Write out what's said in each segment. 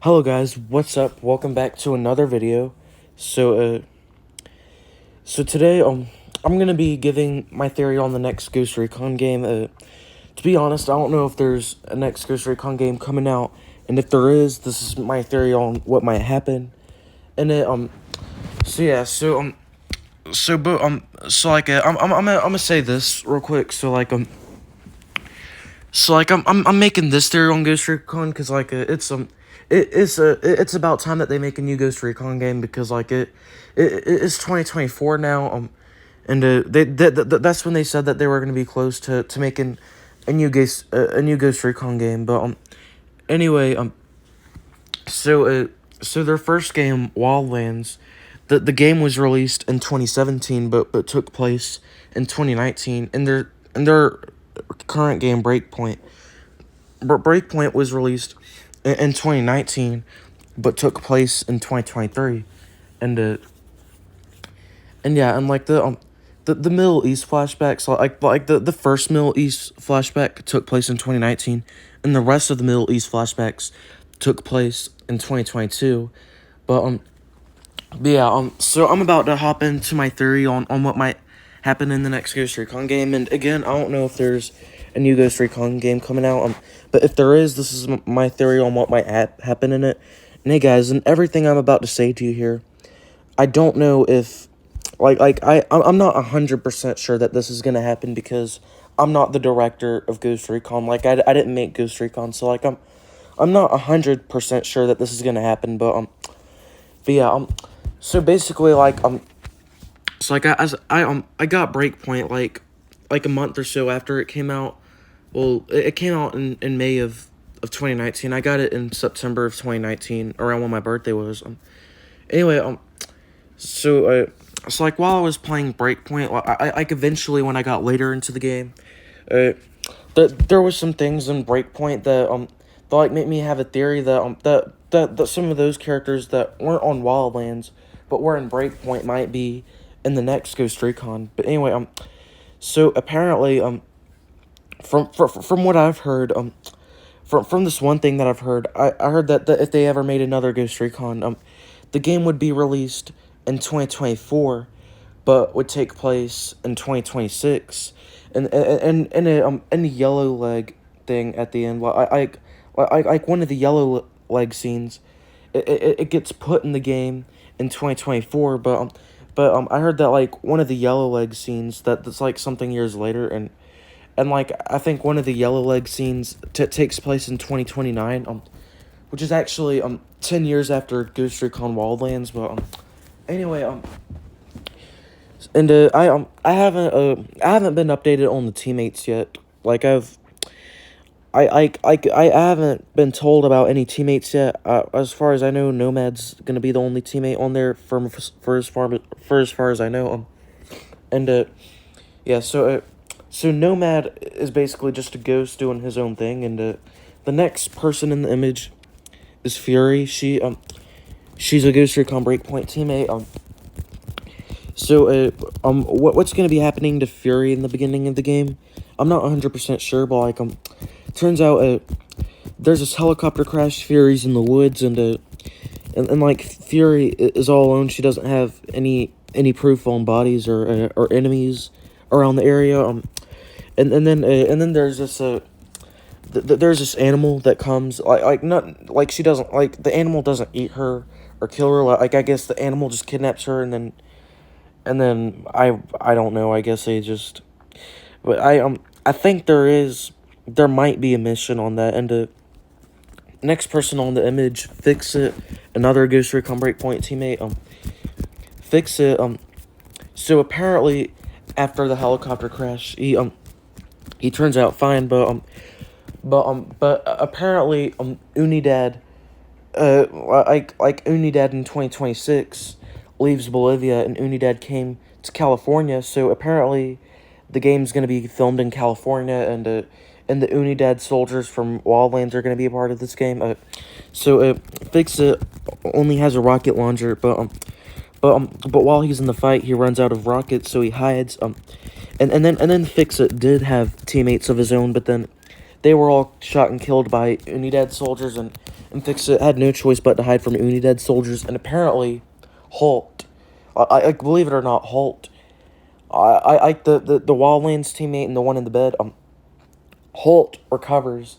Hello guys, what's up? Welcome back to another video. So today I'm gonna be giving my theory on the next Ghost Recon game. To be honest, I don't know if there's a next Ghost Recon game coming out, and if there is, this is my theory on what might happen. And so yeah, so but so like I'm gonna say this real quick. I'm making this theory on Ghost Recon because it's about time that they make a new Ghost Recon game because it's 2024 now and that's when they said that they were going to be close to making a new Ghost Recon game. But anyway so their first game, Wildlands, the game was released in 2017 but took place in 2019. And their current game, Breakpoint was released in 2019 but took place in 2023. And yeah, and the Middle East flashbacks, the first Middle East flashback took place in 2019, and the rest of the Middle East flashbacks took place in 2022. But yeah, so I'm about to hop into my theory on what might happen in the next Ghost Recon game. And again, I don't know if there's a new Ghost Recon game coming out, but if there is, this is my theory on what might happen in it. And hey guys, and everything I'm about to say to you here, I don't know if, I'm not 100% sure that this is gonna happen because I'm not the director of Ghost Recon. I didn't make Ghost Recon, so I'm not 100% sure that this is gonna happen. But yeah, so basically, I got Breakpoint like a month or so after it came out. Well, it came out in May of 2019. I got it in September of 2019, around when my birthday was. Anyway, while I was playing Breakpoint, eventually when I got later into the game, there was some things in Breakpoint that made me have a theory that some of those characters that weren't on Wildlands but were in Breakpoint might be in the next Ghost Recon. But anyway, so apparently, from what I've heard, from this one thing that I've heard, I heard that if they ever made another Ghost Recon, the game would be released in 2024, but would take place in 2026, and in a yellow leg thing at the end, like one of the yellow leg scenes, it gets put in the game in 2024, but I heard that like one of the yellow leg scenes that's like something years later, and like I think one of the yellow leg scenes takes place in 2029, which is actually 10 years after Ghost Recon Wildlands. But anyway, and I haven't been updated on the teammates yet. I haven't been told about any teammates yet. As far as I know, Nomad's gonna be the only teammate on there for as far as I know. Yeah. So Nomad is basically just a ghost doing his own thing, and the next person in the image is Fury. She's a Ghost Recon Breakpoint teammate. What's gonna be happening to Fury in the beginning of the game? I'm not 100% sure, but turns out there's this helicopter crash. Fury's in the woods, and like Fury is all alone. She doesn't have any proof on bodies or enemies around the area. And then there's this there's this animal that comes, not like she doesn't, like, the animal doesn't eat her or kill her. Like, I guess the animal just kidnaps her, and then I don't know. I guess they just, but I think there might be a mission on that. And the next person on the image, Fix It, another Ghost Recon Breakpoint teammate. Fix It. So apparently, after the helicopter crash, he turns out fine. But apparently, Unidad, Unidad in 2026 leaves Bolivia, and Unidad came to California. So apparently, the game's gonna be filmed in California, and the Unidad soldiers from Wildlands are gonna be a part of this game. Fix It only has a rocket launcher, but while he's in the fight, he runs out of rockets, so he hides. And then Fix It did have teammates of his own, but then they were all shot and killed by Unidad soldiers, and Fix-It had no choice but to hide from Unidad soldiers, and apparently, Holt, believe it or not, Holt, the Wildlands teammate and the one in the bed, Holt recovers,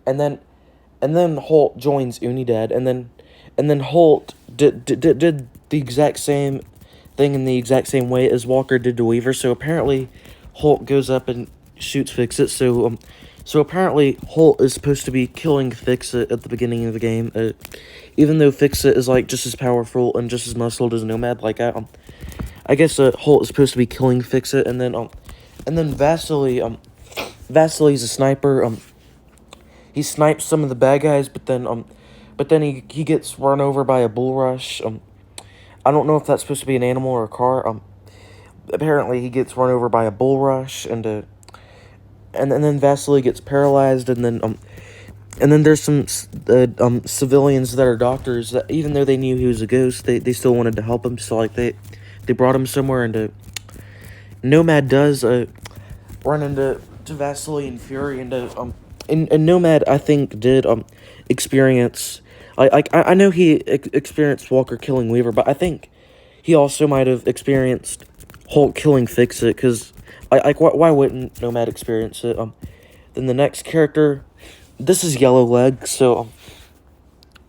and then Holt joins Unidad, and then Holt did the exact same thing in the exact same way as Walker did to Weaver. So apparently, Holt goes up and shoots Fix-It. So apparently Holt is supposed to be killing Fix-It at the beginning of the game. Even though Fix-It is like just as powerful and just as muscled as Nomad, like I guess Holt is supposed to be killing Fix-It, and then Vasily's a sniper. He snipes some of the bad guys, but then he gets run over by a bull rush. I don't know if that's supposed to be an animal or a car. Apparently he gets run over by a bull rush, and then Vasily gets paralyzed, and then there's some civilians that are doctors that, even though they knew he was a ghost, they still wanted to help him. So like they brought him somewhere, and Nomad does run into Vasily and Fury, and Nomad, I think, did experience, I know he experienced Walker killing Weaver, but I think he also might have experienced Hulk killing Fix-It, because why wouldn't Nomad experience it? Then the next character, this is Yellowleg. So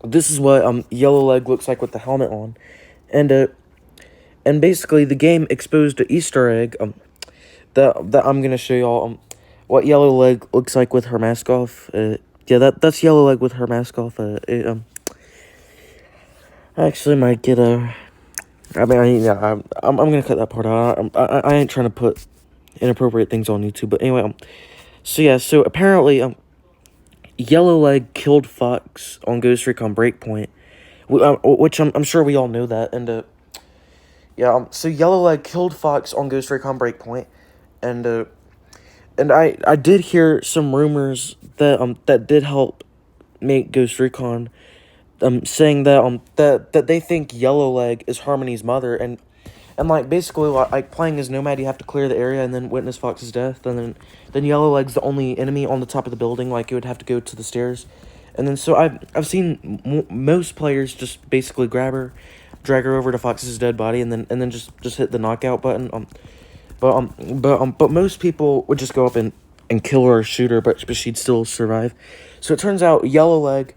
this is what Yellowleg looks like with the helmet on, and basically the game exposed an Easter egg that I'm gonna show y'all what Yellowleg looks like with her mask off. Yeah, that's Yellowleg with her mask off. I actually might get a. I'm gonna cut that part out. I ain't trying to put inappropriate things on YouTube, but anyway, so apparently Yellowleg killed Fox on Ghost Recon Breakpoint, which I'm sure we all know that, and so Yellowleg killed Fox on Ghost Recon Breakpoint, and I did hear some rumors that did help make Ghost Recon, saying that they think Yellowleg is Harmony's mother, and like basically like playing as Nomad, you have to clear the area and then witness Fox's death, and then Yellowleg's the only enemy on the top of the building. Like you would have to go to the stairs, and then so I've seen most players just basically grab her, drag her over to Fox's dead body, and then just hit the knockout button. But most people would just go up and kill her or shoot her, but she'd still survive. So it turns out Yellowleg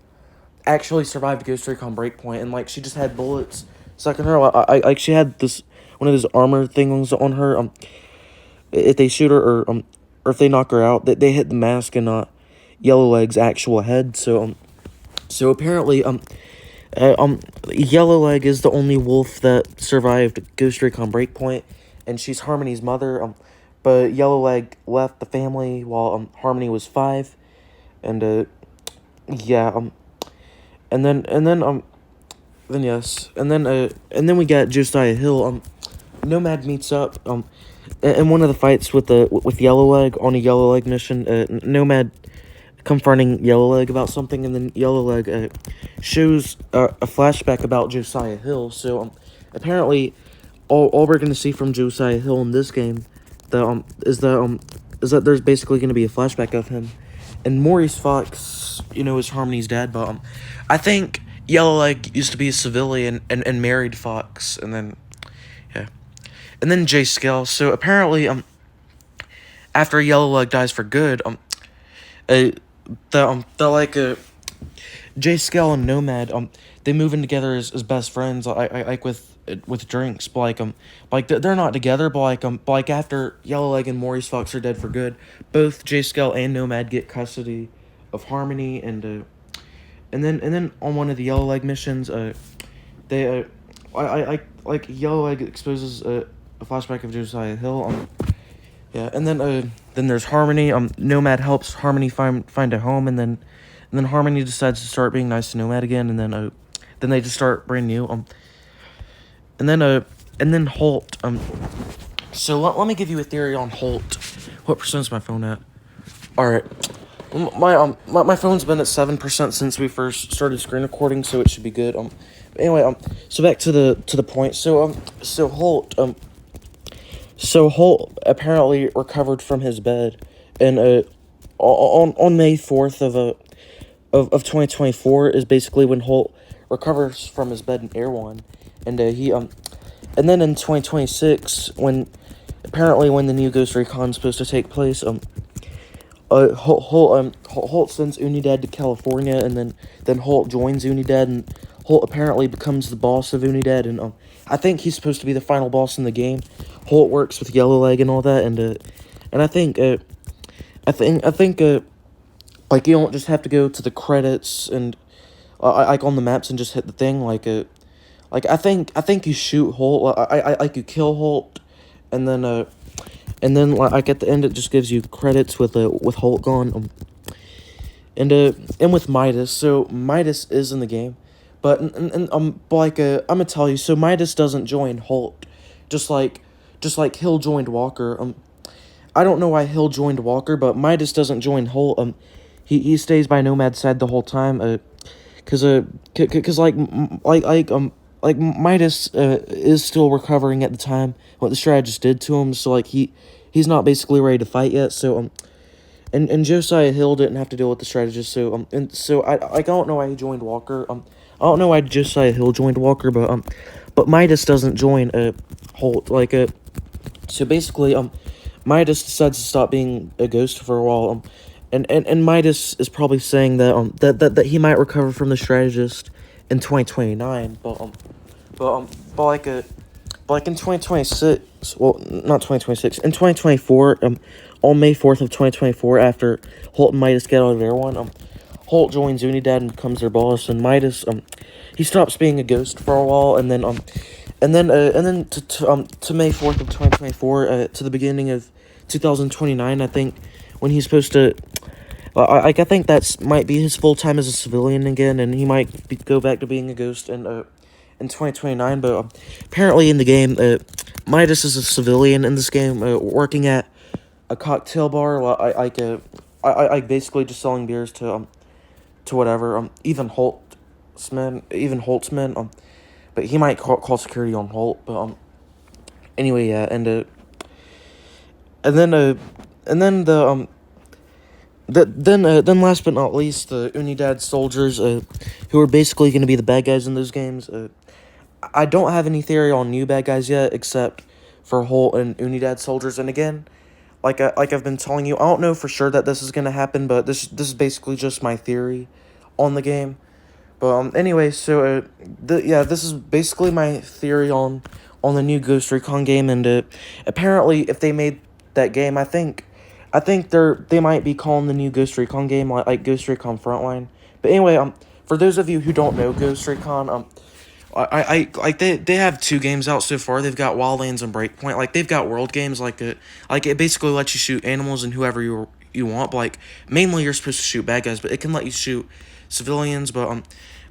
actually survived Ghost Recon Breakpoint, and like she just had bullets stuck in her. Like she had this one of those armor things on her. If they shoot her or if they knock her out, they hit the mask and not Yellowleg's actual head. So apparently Yellowleg is the only wolf that survived Ghost Recon Breakpoint, and she's Harmony's mother. But Yellowleg left the family while Harmony was 5, and yeah, and then we got Josiah Hill. Nomad meets up in one of the fights with Yellowleg on a Yellowleg mission. Nomad confronting Yellowleg about something, and then Yellowleg shows a flashback about Josiah Hill. So apparently all we're gonna see from Josiah Hill in this game is that there's basically gonna be a flashback of him. And Maurice Fox, is Harmony's dad, but I think Yellowleg used to be a civilian and married Fox, and then and then Jay Scale. So apparently after Yellowleg dies for good, Jay Scale and Nomad they move in together as best friends, like with drinks, but they're not together, but like after Yellowleg and Maurice Fox are dead for good, both Jay Scale and Nomad get custody of Harmony, and then on one of the Yellowleg missions, they Yellowleg exposes a flashback of Josiah Hill, and then there's Harmony. Nomad helps Harmony find a home, and then Harmony decides to start being nice to Nomad again, and then they just start brand new. And then Holt. So let me give you a theory on Holt. What percent's my phone at? All right. My phone's been at 7% since we first started screen recording, so it should be good. Anyway, so back to the point. So Holt apparently recovered from his bed, and on May 4th of 2024 is basically when Holt recovers from his bed in Air One, and and then in 2026 when apparently when the new Ghost Recon is supposed to take place, Holt sends Unidad to California, and then Holt joins Unidad, and Holt apparently becomes the boss of Unidad, and I think he's supposed to be the final boss in the game. Holt works with Yellowleg and all that, and I think like you don't just have to go to the credits and like on the maps and just hit the thing like I think you shoot Holt, like you kill Holt, and then like at the end it just gives you credits with Holt gone, and with Midas. So Midas is in the game, but like I'm gonna tell you. So Midas doesn't join Holt, just like Hill joined Walker. I don't know why Hill joined Walker, but Midas doesn't join Holt. He stays by Nomad's side the whole time. Cause like Midas is still recovering at the time what the strategist did to him. So like he's not basically ready to fight yet. So and Josiah Hill didn't have to deal with the strategist. So and so I don't know why he joined Walker. I don't know why Josiah Hill joined Walker, but Midas doesn't join Holt. So basically Midas decides to stop being a ghost for a while. And Midas is probably saying that he might recover from the strategist in 2029, but like in 2026, well, not 2026, in 2024, on May 4th of 2024, after Holt and Midas get out of Air One, Holt joins Unidad and becomes their boss, and Midas, he stops being a ghost for a while, and then to May 4th of 2024, to the beginning of 2029, I think, when he's supposed to, I think that's might be his full time as a civilian again, and he might go back to being a ghost in 2029. But apparently in the game, Midas is a civilian in this game, working at a cocktail bar. I basically just selling beers to whatever even Holtzman. But he might call security on Holt. But anyway, yeah, and then then last but not least, the Unidad soldiers, who are basically going to be the bad guys in those games. I don't have any theory on new bad guys yet, except for Holt and Unidad soldiers. And again, like I've been telling you, I don't know for sure that this is going to happen, but this is basically just my theory on the game. But anyway, so this is basically my theory on the new Ghost Recon game, and apparently if they made that game, I think they might be calling the new Ghost Recon game like Ghost Recon Frontline. But anyway, for those of you who don't know Ghost Recon, they have two games out so far. They've got Wildlands and Breakpoint. Like they've got world games like it basically lets you shoot animals and whoever you want. But like mainly you're supposed to shoot bad guys, but it can let you shoot civilians. But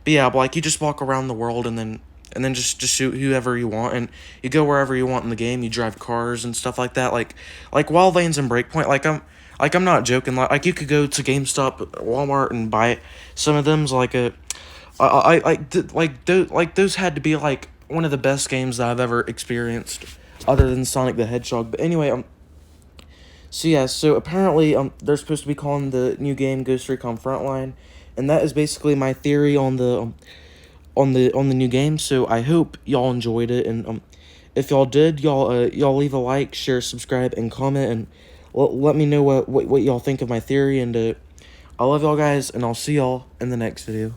yeah, but like you just walk around the world and then just shoot whoever you want, and you go wherever you want in the game. You drive cars and stuff like that. Like Wildlands and Breakpoint. I'm not joking. Like you could go to GameStop, Walmart, and buy some of them's those had to be like one of the best games that I've ever experienced, other than Sonic the Hedgehog. But anyway, so apparently they're supposed to be calling the new game Ghost Recon Frontline, and that is basically my theory on the new game. So I hope y'all enjoyed it, and if y'all did, y'all leave a like, share, subscribe, and comment, and let me know what y'all think of my theory. And I love y'all guys, and I'll see y'all in the next video.